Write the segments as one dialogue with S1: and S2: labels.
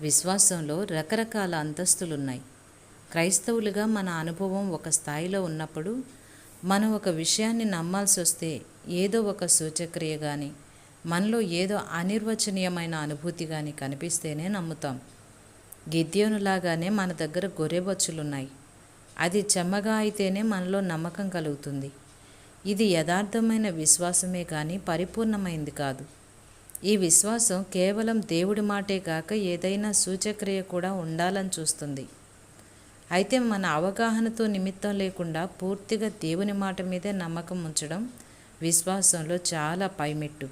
S1: విశ్వాసంలో రకరకాల అంతస్తులున్నాయి. క్రైస్తవులుగా మన అనుభవం ఒక స్థాయిలో ఉన్నప్పుడు మనం ఒక విషయాన్ని నమ్మాల్సి వస్తే ఏదో ఒక సూచక్రియ కానీ, మనలో ఏదో అనిర్వచనీయమైన అనుభూతి కానీ కనిపిస్తేనే నమ్ముతాం. గిద్యోనులాగానే మన దగ్గర గొర్రెబొచ్చులున్నాయి. అది చెమ్మగా అయితేనే మనలో నమ్మకం కలుగుతుంది. ఇది యథార్థమైన విశ్వాసమే కానీ పరిపూర్ణమైంది కాదు. ఈ విశ్వాసం కేవలం దేవుడి మాటే కాక ఏదైనా సూచక్రియ కూడా ఉండాలని చూస్తుంది. అయితే మన అవగాహనతో నిమిత్తం లేకుండా పూర్తిగా దేవుని మాట మీదే నమ్మకం ఉంచడం విశ్వాసంలో చాలా పైమెట్టు.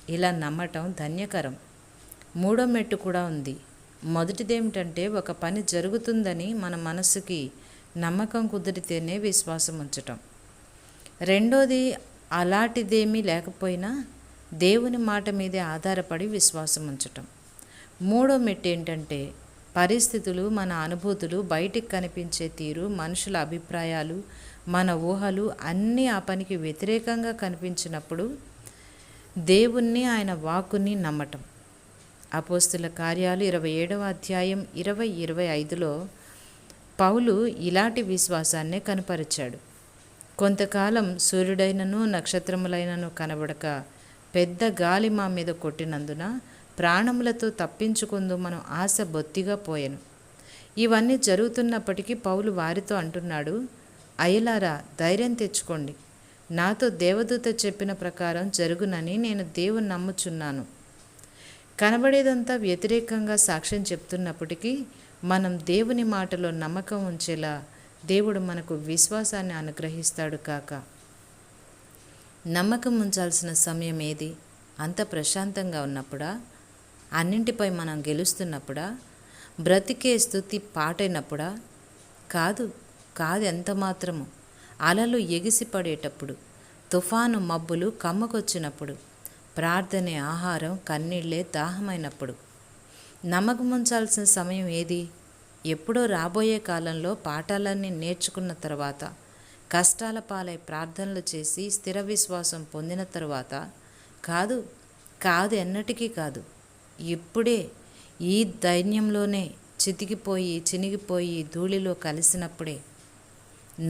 S1: ఇలా నమ్మటం ధన్యకరం. మూడో మెట్టు కూడా ఉంది. మొదటిదేమిటంటే ఒక పని జరుగుతుందని మన మనసుకి నమ్మకం కుదిరితేనే విశ్వాసం ఉంచటం. రెండోది అలాంటిదేమీ లేకపోయినా దేవుని మాట మీదే ఆధారపడి విశ్వాసం ఉంచటం. మూడో మెట్టు ఏంటంటే పరిస్థితులు, మన అనుభూతులు, బయటికి కనిపించే తీరు, మనుషుల అభిప్రాయాలు, మన ఊహలు అన్నీ ఆ పనికి వ్యతిరేకంగా కనిపించినప్పుడు దేవుణ్ణి, ఆయన వాక్కుని నమ్మటం. అపోస్తుల కార్యాలు 27వ అధ్యాయం 20-25లో పౌలు ఇలాంటి విశ్వాసాన్నే కనపరిచాడు. కొంతకాలం సూర్యుడైనను నక్షత్రములైనను కనబడక పెద్ద గాలి మా మీద కొట్టినందున ప్రాణములతో తప్పించుకుందు మనం ఆశ బొత్తిగా పోయెను. ఇవన్నీ జరుగుతున్నప్పటికీ పౌలు వారితో అంటున్నాడు, అయ్యలారా ధైర్యం తెచ్చుకోండి, నాతో దేవదూత చెప్పిన ప్రకారం జరుగునని నేను దేవుని నమ్ముచున్నాను. కనబడేదంతా వ్యతిరేకంగా సాక్ష్యం చెప్తున్నప్పటికీ మనం దేవుని మాటలో నమ్మకం ఉంచేలా దేవుడు మనకు విశ్వాసాన్ని అనుగ్రహిస్తాడు కాక. నమ్మకం ఉంచాల్సిన సమయం ఏది? అంత ప్రశాంతంగా ఉన్నప్పుడా? అన్నింటిపై మనం గెలుస్తున్నప్పుడా? బ్రతికే స్తుతి పాటైనప్పుడా? కాదు ఎంత మాత్రము. అలలు ఎగిసిపడేటప్పుడు, తుఫాను మబ్బులు కమ్మకొచ్చినప్పుడు, ప్రార్థనే ఆహారం, కన్నీళ్లే దాహమైనప్పుడు. నమ్మకం ఉంచాల్సిన సమయం ఏది? ఎప్పుడో రాబోయే కాలంలో పాఠాలన్నీ నేర్చుకున్న తర్వాత, కష్టాల పాలై ప్రార్థనలు చేసి స్థిర విశ్వాసం పొందిన తరువాత? కాదు ఎన్నటికీ కాదు. ఇప్పుడే ఈ దైన్యంలోనే చినిగిపోయి ధూళిలో కలిసినప్పుడే.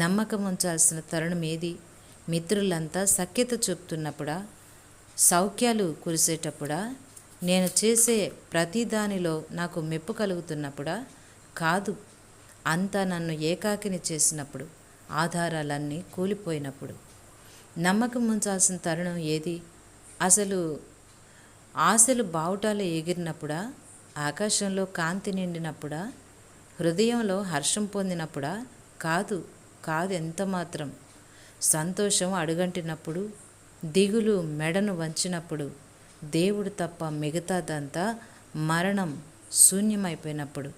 S1: నమ్మకం ఉంచాల్సిన తరుణం ఏది? మిత్రులంతా సఖ్యత చూపుతున్నప్పుడా? సౌఖ్యాలు కురిసేటప్పుడా? నేను చేసే ప్రతి దానిలో నాకు మెప్పు కలుగుతున్నప్పుడా? కాదు, అంతా నన్ను ఏకాకిని చేసినప్పుడు, ఆధారాలన్నీ కూలిపోయినప్పుడు. నమ్మకం ఉంచాల్సిన తరుణం ఏది? అసలు ఆశలు బావుటాలు ఎగిరినప్పుడా? ఆకాశంలో కాంతి నిండినప్పుడా? హృదయంలో హర్షం పొందినప్పుడా? కాదు ఎంత మాత్రం. సంతోషం అడుగంటినప్పుడు, దిగులు మెడను వంచినప్పుడు, దేవుడు తప్ప మిగతాదంతా మరణం శూన్యమైపోయినప్పుడు.